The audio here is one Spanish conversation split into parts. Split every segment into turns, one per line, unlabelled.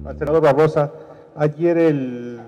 Al senador Barbosa. Ayer el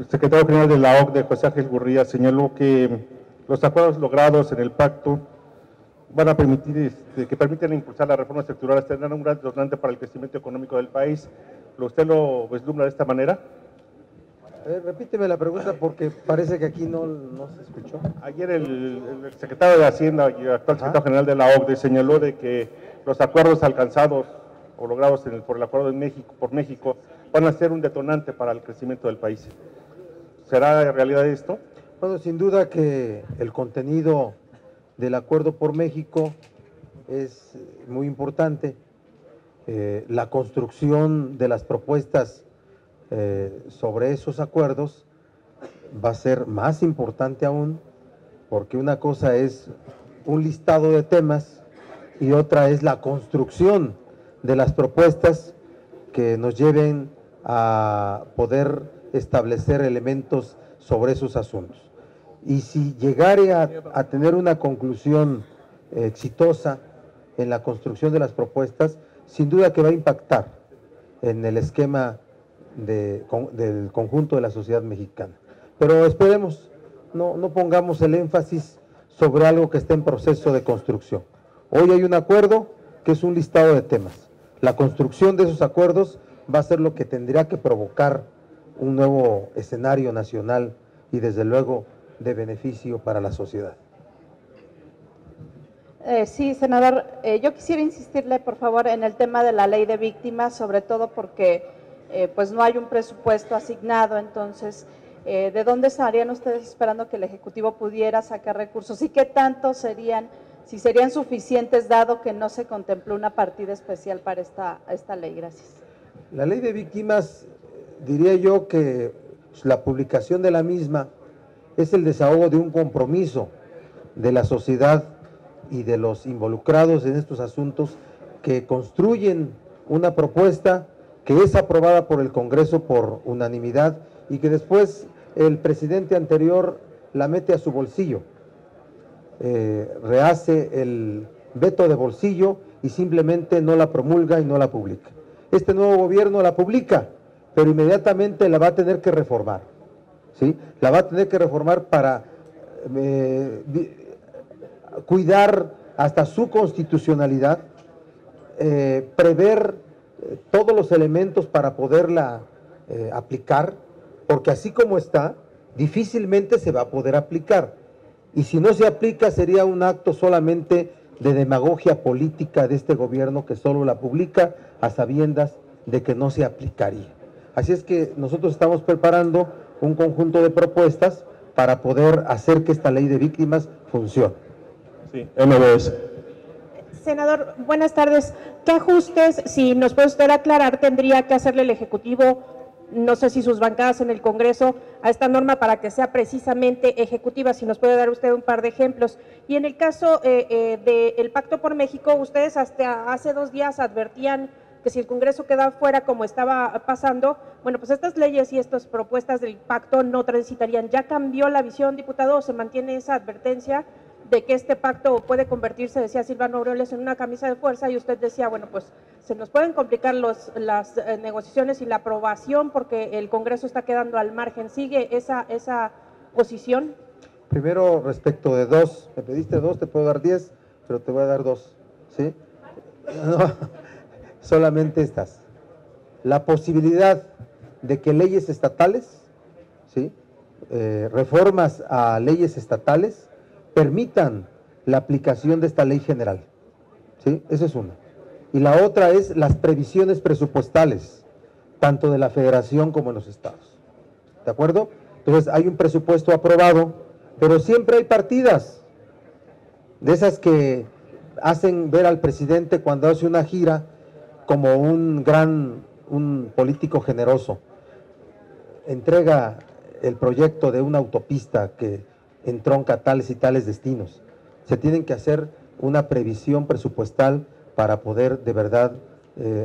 secretario general de la OCDE, José Ángel Gurría, señaló que los acuerdos logrados en el pacto van a permitir, que permiten impulsar las reformas estructurales, tendrán un gran detonante para el crecimiento económico del país. ¿Usted lo vislumbra de esta manera?
Repíteme la pregunta porque parece que aquí no se escuchó.
Ayer el secretario de Hacienda y actual secretario general de la OCDE señaló de que los acuerdos alcanzados o logrados por el acuerdo por México van a ser un detonante para el crecimiento del país. ¿Será realidad esto?
Bueno, sin duda que el contenido del acuerdo por México es muy importante. La construcción de las propuestas sobre esos acuerdos va a ser más importante aún, porque una cosa es un listado de temas y otra es la construcción de las propuestas que nos lleven a poder establecer elementos sobre esos asuntos. Y si llegare a tener una conclusión exitosa en la construcción de las propuestas, sin duda que va a impactar en el esquema del conjunto de la sociedad mexicana. Pero esperemos, no pongamos el énfasis sobre algo que está en proceso de construcción. Hoy hay un acuerdo que es un listado de temas. La construcción de esos acuerdos va a ser lo que tendría que provocar un nuevo escenario nacional y desde luego de beneficio para la sociedad.
Sí, senador, yo quisiera insistirle, por favor, en el tema de la ley de víctimas, sobre todo porque pues no hay un presupuesto asignado. Entonces, ¿de dónde estarían ustedes esperando que el Ejecutivo pudiera sacar recursos? ¿Y qué tanto serían, si serían suficientes, dado que no se contempló una partida especial para esta ley? Gracias.
La ley de víctimas, diría yo que la publicación de la misma es el desahogo de un compromiso de la sociedad y de los involucrados en estos asuntos que construyen una propuesta que es aprobada por el Congreso por unanimidad y que después el presidente anterior la mete a su bolsillo, rehace el veto de bolsillo y simplemente no la promulga y no la publica. Este nuevo gobierno la publica, pero inmediatamente la va a tener que reformar, ¿sí? La va a tener que reformar para cuidar hasta su constitucionalidad, prever todos los elementos para poderla aplicar, porque así como está, difícilmente se va a poder aplicar. Y si no se aplica, sería un acto solamente de demagogia política de este gobierno que solo la publica a sabiendas de que no se aplicaría. Así es que nosotros estamos preparando un conjunto de propuestas para poder hacer que esta ley de víctimas funcione.
Sí, MBS.
Senador, buenas tardes. ¿Qué ajustes, si nos puede usted aclarar, tendría que hacerle el Ejecutivo, no sé si sus bancadas en el Congreso, a esta norma para que sea precisamente ejecutiva? Si nos puede dar usted un par de ejemplos. Y en el caso del Pacto por México, ustedes hasta hace 2 días advertían que si el Congreso quedaba fuera como estaba pasando, bueno, pues estas leyes y estas propuestas del pacto no transitarían. ¿Ya cambió la visión, diputado, o se mantiene esa advertencia de que este pacto puede convertirse, decía Silvano Aureoles, en una camisa de fuerza? Y usted decía, bueno, pues se nos pueden complicar las negociaciones y la aprobación porque el Congreso está quedando al margen. ¿Sigue esa posición?
Primero, respecto de 2, me pediste 2, te puedo dar 10, pero te voy a dar 2, ¿sí? No, solamente estas. La posibilidad de que leyes estatales, ¿sí? Reformas a leyes estatales, permitan la aplicación de esta ley general, ¿sí? Esa es una. Y la otra es las previsiones presupuestales, tanto de la Federación como en los estados. ¿De acuerdo? Entonces hay un presupuesto aprobado, pero siempre hay partidas, de esas que hacen ver al presidente cuando hace una gira como un político generoso. Entrega el proyecto de una autopista que entronca tales y tales destinos. Se tienen que hacer una previsión presupuestal para poder de verdad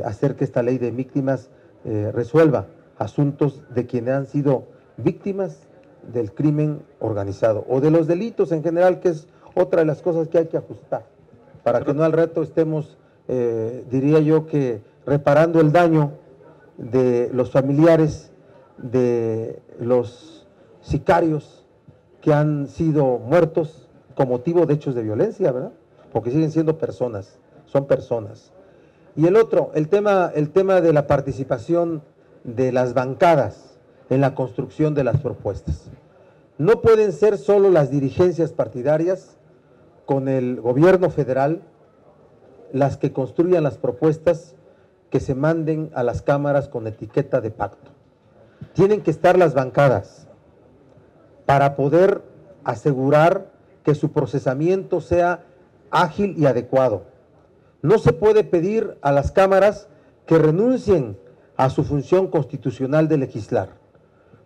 hacer que esta ley de víctimas resuelva asuntos de quienes han sido víctimas del crimen organizado o de los delitos en general, que es otra de las cosas que hay que ajustar, para que no al rato estemos, diría yo, que reparando el daño de los familiares de los sicarios que han sido muertos con motivo de hechos de violencia, ¿verdad? Porque siguen siendo personas, son personas. Y el otro, el tema de la participación de las bancadas en la construcción de las propuestas. No pueden ser solo las dirigencias partidarias con el gobierno federal las que construyan las propuestas que se manden a las cámaras con etiqueta de pacto. Tienen que estar las bancadas para poder asegurar que su procesamiento sea ágil y adecuado. No se puede pedir a las cámaras que renuncien a su función constitucional de legislar.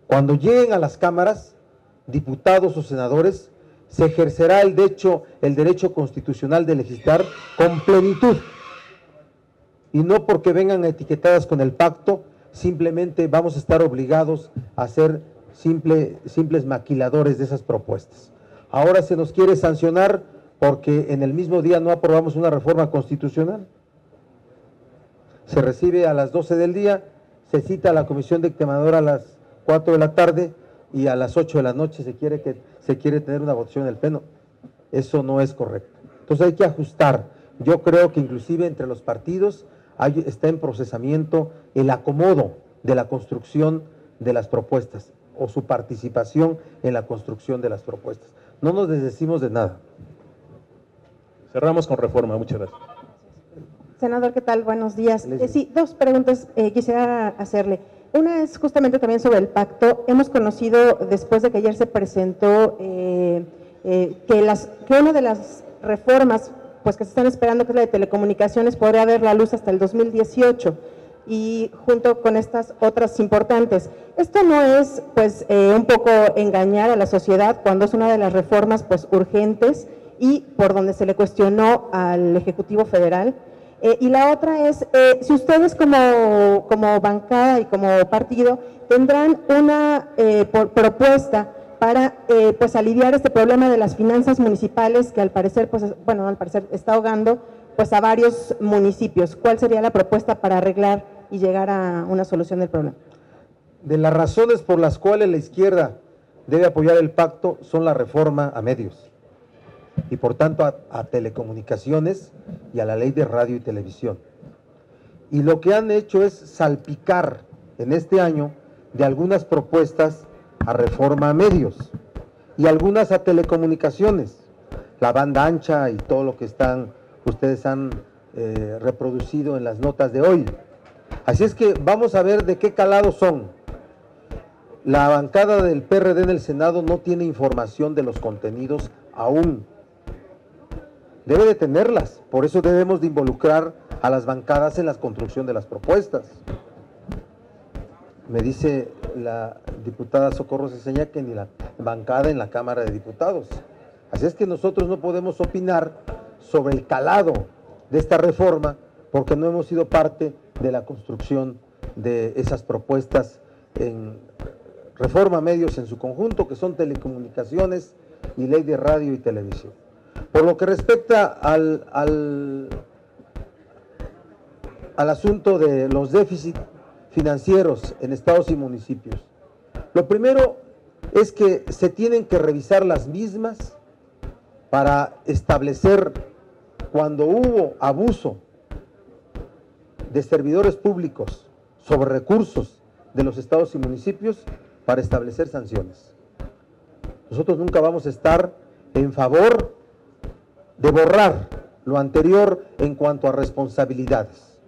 Cuando lleguen a las cámaras, diputados o senadores, se ejercerá el derecho constitucional de legislar con plenitud. Y no porque vengan etiquetadas con el pacto, simplemente vamos a estar obligados a ser simples maquiladores de esas propuestas. Ahora se nos quiere sancionar porque en el mismo día no aprobamos una reforma constitucional. Se recibe a las 12 del día, se cita a la comisión dictaminadora a las 4 de la tarde y a las 8 de la noche se quiere tener una votación en el pleno. Eso no es correcto. Entonces hay que ajustar. Yo creo que inclusive entre los partidos está en procesamiento el acomodo de la construcción de las propuestas o su participación en la construcción de las propuestas. No nos desdecimos de nada.
Cerramos con Reforma. Muchas gracias.
Senador, ¿qué tal? Buenos días. Sí, dos preguntas quisiera hacerle. Una es justamente también sobre el pacto. Hemos conocido, después de que ayer se presentó, que una de las reformas pues que se están esperando, que es la de telecomunicaciones, podría ver la luz hasta el 2018, y junto con estas otras importantes. Esto no es pues un poco engañar a la sociedad cuando es una de las reformas pues urgentes y por donde se le cuestionó al Ejecutivo Federal. Y la otra es, si ustedes como bancada y como partido tendrán una propuesta para pues aliviar este problema de las finanzas municipales que al parecer está ahogando pues a varios municipios. ¿Cuál sería la propuesta para arreglar y llegar a una solución del problema?
De las razones por las cuales la izquierda debe apoyar el pacto son la reforma a medios y por tanto a telecomunicaciones y a la ley de radio y televisión. Y lo que han hecho es salpicar en este año de algunas propuestas a reforma a medios y algunas a telecomunicaciones, la banda ancha y todo lo que ustedes han reproducido en las notas de hoy. Así es que vamos a ver de qué calado son. La bancada del PRD en el Senado no tiene información de los contenidos aún. Debe de tenerlas, por eso debemos de involucrar a las bancadas en la construcción de las propuestas. Me dice la diputada Socorro Ceseña que ni la bancada en la Cámara de Diputados. Así es que nosotros no podemos opinar sobre el calado de esta reforma porque no hemos sido parte de la construcción de esas propuestas en reforma a medios en su conjunto, que son telecomunicaciones y ley de radio y televisión. Por lo que respecta al asunto de los déficits financieros en estados y municipios, lo primero es que se tienen que revisar las mismas para establecer cuando hubo abuso de servidores públicos sobre recursos de los estados y municipios, para establecer sanciones. Nosotros nunca vamos a estar en favor de borrar lo anterior en cuanto a responsabilidades.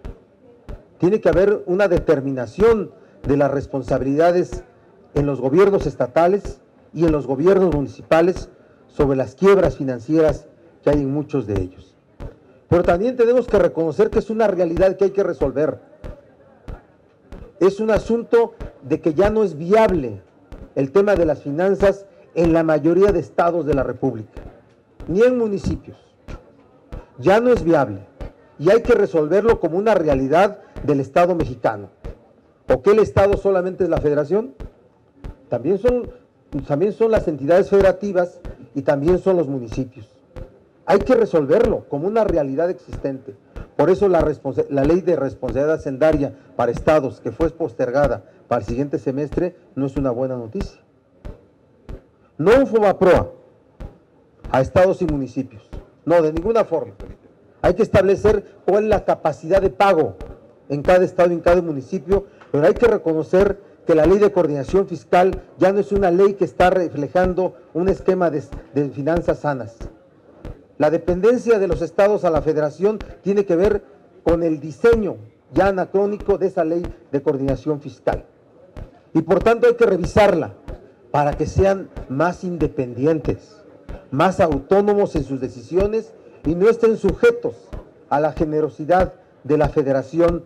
Tiene que haber una determinación de las responsabilidades en los gobiernos estatales y en los gobiernos municipales sobre las quiebras financieras que hay en muchos de ellos. Pero también tenemos que reconocer que es una realidad que hay que resolver. Es un asunto de que ya no es viable el tema de las finanzas en la mayoría de estados de la República, ni en municipios. Ya no es viable y hay que resolverlo como una realidad del Estado mexicano. ¿O qué el Estado solamente es la Federación? También son las entidades federativas y también son los municipios. Hay que resolverlo como una realidad existente, Por eso la ley de responsabilidad hacendaria para estados que fue postergada para el siguiente semestre no es una buena noticia. No un FOBAPROA a estados y municipios, no, de ninguna forma. Hay que establecer cuál es la capacidad de pago en cada estado y en cada municipio, pero hay que reconocer que la ley de coordinación fiscal ya no es una ley que está reflejando un esquema de finanzas sanas. La dependencia de los estados a la federación tiene que ver con el diseño ya anacrónico de esa ley de coordinación fiscal. Y por tanto hay que revisarla para que sean más independientes, más autónomos en sus decisiones y no estén sujetos a la generosidad de la federación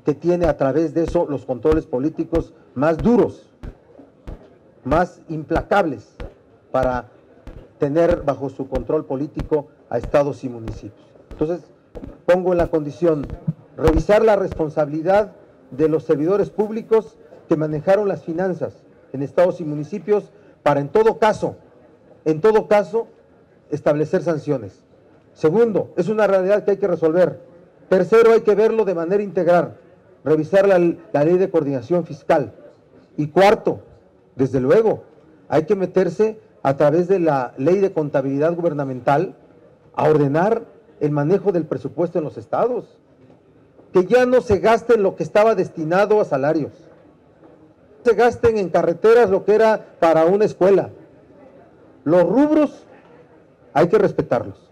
que tiene a través de eso los controles políticos más duros, más implacables para tener bajo su control político a estados y municipios. Entonces, pongo en la condición revisar la responsabilidad de los servidores públicos que manejaron las finanzas en estados y municipios para en todo caso, establecer sanciones. Segundo, es una realidad que hay que resolver. Tercero, hay que verlo de manera integral, revisar la ley de coordinación fiscal. Y cuarto, desde luego, hay que meterse a través de la ley de contabilidad gubernamental a ordenar el manejo del presupuesto en los estados. Que ya no se gaste en lo que estaba destinado a salarios. Se gasten en carreteras lo que era para una escuela. Los rubros hay que respetarlos.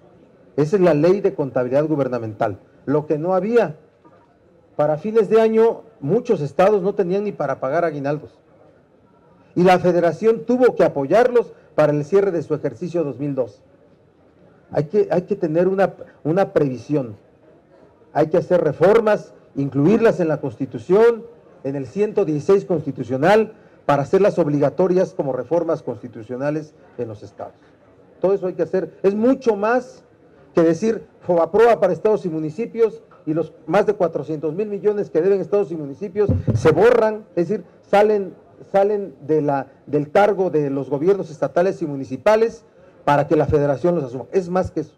Esa es la ley de contabilidad gubernamental. Lo que no había, para fines de año, muchos estados no tenían ni para pagar aguinaldos. Y la federación tuvo que apoyarlos para el cierre de su ejercicio 2002. Hay que tener una previsión. Hay que hacer reformas, incluirlas en la Constitución, en el 116 constitucional, para hacerlas obligatorias como reformas constitucionales en los estados. Todo eso hay que hacer. Es mucho más que decir FOBAPROA para estados y municipios y los más de 400,000 millones que deben estados y municipios se borran, es decir, salen del cargo de los gobiernos estatales y municipales para que la federación los asuma. Es más que eso.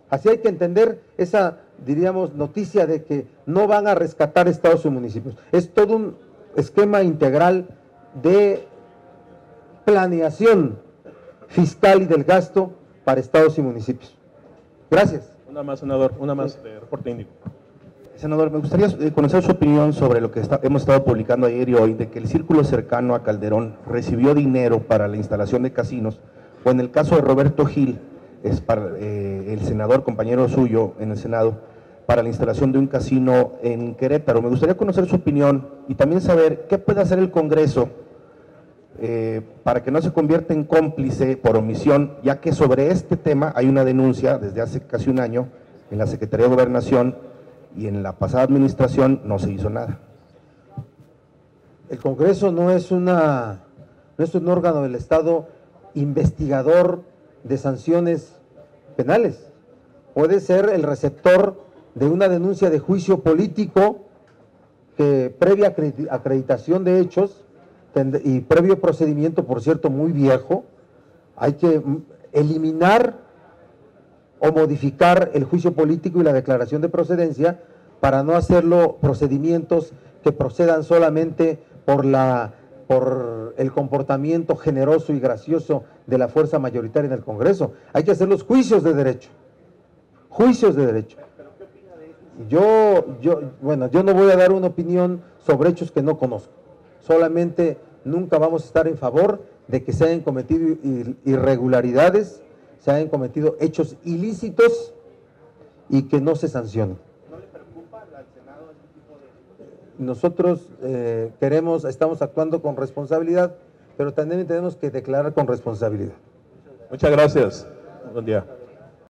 Así hay que entender esa, diríamos, noticia de que no van a rescatar estados y municipios. Es todo un esquema integral de planeación fiscal y del gasto para estados y municipios. Gracias.
Una más, senador, una más de reporte índigo.
Senador, me gustaría conocer su opinión sobre lo que hemos estado publicando ayer y hoy, de que el círculo cercano a Calderón recibió dinero para la instalación de casinos, o en el caso de Roberto Gil, es para el senador compañero suyo en el Senado, para la instalación de un casino en Querétaro. Me gustaría conocer su opinión y también saber qué puede hacer el Congreso para que no se convierta en cómplice por omisión, ya que sobre este tema hay una denuncia desde hace casi un año en la Secretaría de Gobernación y en la pasada administración no se hizo nada.
El Congreso no es un órgano del Estado investigador de sanciones penales. Puede ser el receptor de una denuncia de juicio político que previa acreditación de hechos y previo procedimiento, por cierto, muy viejo, hay que eliminar o modificar el juicio político y la declaración de procedencia para no hacerlo procedimientos que procedan solamente por el comportamiento generoso y gracioso de la fuerza mayoritaria en el Congreso. Hay que hacer los juicios de derecho. Juicios de derecho. Yo no voy a dar una opinión sobre hechos que no conozco. Solamente nunca vamos a estar en favor de que se hayan cometido irregularidades, se hayan cometido hechos ilícitos y que no se sancionen. ¿No le preocupa al Senado este tipo de...? Nosotros estamos actuando con responsabilidad, pero también tenemos que declarar con responsabilidad.
Muchas gracias. Buen día.